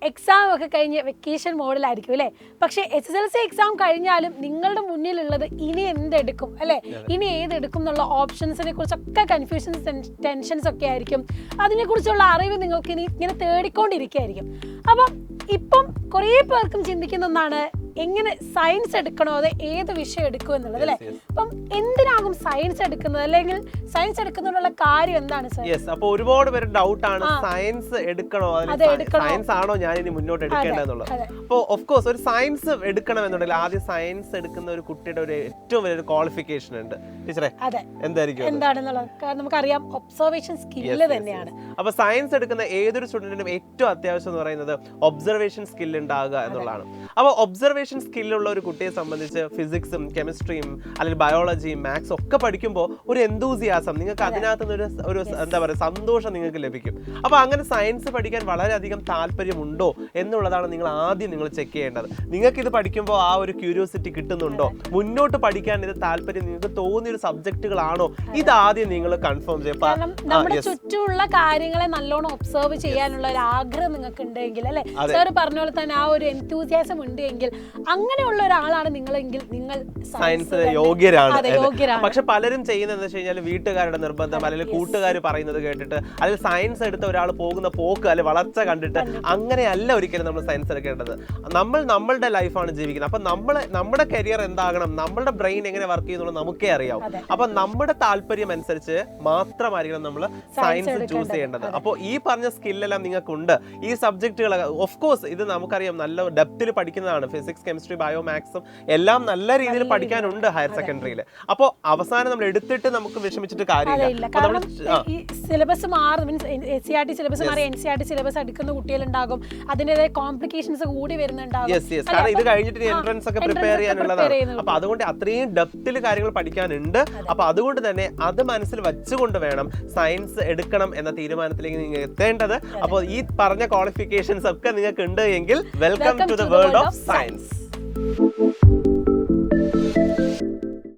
Exam ഒക്കെ കഴിഞ്ഞ് vacation മോഡിലായിരിക്കും അല്ലേ? പക്ഷേ SSLC എക്സാം കഴിഞ്ഞാലും നിങ്ങളുടെ മുന്നിലുള്ളത് ഇനി എന്തെടുക്കും അല്ലേ, ഇനി ഏതെടുക്കും എന്നുള്ള ഓപ്ഷൻസിനെ കുറിച്ചൊക്കെ കൺഫ്യൂഷൻസ് ടെൻഷൻസ് ഒക്കെ ആയിരിക്കും. അതിനെക്കുറിച്ചുള്ള അറിവ് നിങ്ങൾക്ക് ഇനി ഇങ്ങനെ തേടിക്കൊണ്ടിരിക്കുകയായിരിക്കും. അപ്പം ഇപ്പം കുറേ പേർക്കും ചിന്തിക്കുന്ന ഒന്നാണ്, എങ്ങനെ സയൻസ് എടുക്കണോ അത് ഏത് വിഷയം എടുക്കും എന്നുള്ളത് അല്ലേ? അപ്പം എന്തിനാകും സയൻസ് എടുക്കുന്നത്, അല്ലെങ്കിൽ സയൻസ് എടുക്കുന്നതിനുള്ള കാര്യം എന്താണ് സർ? അപ്പൊ ഒരുപാട് പേര് ഡൗട്ട് ആണ്, സയൻസ് എടുക്കണോ, സയൻസ് ആണോ ഞാൻ ഇനി മുന്നോട്ട് എടുക്കേണ്ടതെന്നുള്ളത്. അപ്പോൾ ഓഫ് കോഴ്സ് ഒരു സയൻസ് എടുക്കണമെന്നുണ്ടെങ്കിൽ ആദ്യം സയൻസ് എടുക്കുന്ന ഒരു കുട്ടിയുടെ ഒരു ഏറ്റവും വലിയൊരു ക്വാളിഫിക്കേഷൻ ഉണ്ട് ടീച്ചറെ, എന്തായിരിക്കും എന്താണെന്നുള്ളത് നമുക്കറിയാം, ഒബ്സർവേഷൻ സ്കില്ല് തന്നെയാണ്. അപ്പൊ സയൻസ് എടുക്കുന്ന ഏതൊരു സ്റ്റുഡന്റിനും ഏറ്റവും അത്യാവശ്യം എന്ന് പറയുന്നത് ഒബ്സർവേഷൻ സ്കിൽ ഉണ്ടാകുക എന്നുള്ളതാണ്. അപ്പോൾ ഒബ്സർവേഷൻ സ്കില്ലുള്ള ഒരു കുട്ടിയെ സംബന്ധിച്ച് ഫിസിക്സും കെമിസ്ട്രിയും അല്ലെങ്കിൽ ബയോളജിയും മാത്സും ഒക്കെ പഠിക്കുമ്പോൾ ഒരു എന്തൂസിയാസം നിങ്ങൾക്ക് അതിനകത്ത് ഒരു എന്താ പറയുക സന്തോഷം നിങ്ങൾക്ക് ലഭിക്കും. അപ്പോൾ അങ്ങനെ സയൻസ് പഠിക്കാൻ വളരെയധികം താല്പര്യമുണ്ടോ എന്നുള്ളതാണ് നിങ്ങൾ ആദ്യം ചെക്ക് ചെയ്യേണ്ടത്. നിങ്ങൾക്ക് ഇത് പഠിക്കുമ്പോൾ ആ ഒരു ക്യൂരിയോസിറ്റി കിട്ടുന്നുണ്ടോ, മുന്നോട്ട് പഠിക്കാൻ ഇത് താല്പര്യം നിങ്ങൾക്ക് തോന്നിയൊരു സബ്ജക്റ്റുകളാണോ, ഇതാദ്യം നിങ്ങൾ കൺഫേം ചെയ്യും. നമ്മുടെ ചുറ്റുമുള്ള കാര്യങ്ങളെ നല്ലോണം ഒബ്സർവ് ചെയ്യാനുള്ള ഒരു ആഗ്രഹം നിങ്ങൾക്ക് ഉണ്ടെങ്കിൽ അല്ലെ, സാർ പറഞ്ഞ പോലെ തന്നെ ആ ഒരു എന്തൂസിയാസം ഉണ്ടെങ്കിൽ അങ്ങനെയുള്ള ഒരാളാണ് നിങ്ങളെങ്കിൽ നിങ്ങൾ സയൻസ് യോഗ്യരാണ്. പക്ഷെ പലരും ചെയ്യുന്നത് വെച്ച് കഴിഞ്ഞാൽ വീട്ടുകാരുടെ നിർബന്ധം അല്ലെങ്കിൽ കൂട്ടുകാർ പറയുന്നത് കേട്ടിട്ട് അല്ലെങ്കിൽ സയൻസ് എടുത്ത ഒരാൾ പോകുന്ന പോക്ക് അല്ലെങ്കിൽ വളർച്ച കണ്ടിട്ട് അങ്ങനെയല്ല ഒരിക്കലും നമ്മൾ സയൻസ് എടുക്കേണ്ടത്. നമ്മൾ നമ്മളുടെ ലൈഫാണ് ജീവിക്കുന്നത്. അപ്പൊ നമ്മുടെ കരിയർ എന്താകണം, നമ്മുടെ ബ്രെയിൻ എങ്ങനെ വർക്ക് ചെയ്യുന്നുള്ളത് നമുക്കേ അറിയാം. അപ്പൊ നമ്മുടെ താല്പര്യം അനുസരിച്ച് മാത്രമായിരിക്കണം നമ്മൾ സയൻസ് ചൂസ് ചെയ്യേണ്ടത്. അപ്പോൾ ഈ പറഞ്ഞ സ്കില്ലെല്ലാം നിങ്ങൾക്കുണ്ട്, ഈ സബ്ജക്റ്റുകൾ ഓഫ് കോഴ്സ് ഇത് നമുക്കറിയാം നല്ല ഡെപ്തിൽ പഠിക്കുന്നതാണ്. ഫിസിക്സ് കെമിസ്ട്രി ബയോ മാത്സും എല്ലാം നല്ല രീതിയിൽ പഠിക്കാനുണ്ട് ഹയർ സെക്കൻഡറിയിൽ. അപ്പോൾ അവസാനം നമ്മൾ എടുത്തിട്ട് നമുക്ക് വിഷമിച്ചിട്ട് കാര്യമില്ല. സിലബസ് മാറും, NCERT സിലബസ് മാറി NCERT സിലബസ് എടുക്കുന്ന കുട്ടികളുണ്ടാകും, അതിൻ്റെതായ കോംപ്ലിക്കേഷൻസ് കൂടി വരുന്നുണ്ടാകും. കാരണം ഇത് കഴിഞ്ഞിട്ട് എൻട്രൻസ് ഒക്കെ പ്രിപ്പയർ ചെയ്യാനുള്ളതാണ്. അപ്പൊ അതുകൊണ്ട് അത്രയും ഡെപ്തിൽ കാര്യങ്ങൾ പഠിക്കാനുണ്ട്. അപ്പൊ അതുകൊണ്ട് തന്നെ അത് മനസ്സിൽ വെച്ചുകൊണ്ട് വേണം സയൻസ് എടുക്കണം എന്ന തീരുമാനത്തിലേക്ക് നിങ്ങൾ എത്തേണ്ടത്. അപ്പോൾ ഈ പറഞ്ഞ ക്വാളിഫിക്കേഷൻസ് ഒക്കെ നിങ്ങൾക്ക് ഉണ്ട് എങ്കിൽ welcome to the world of science.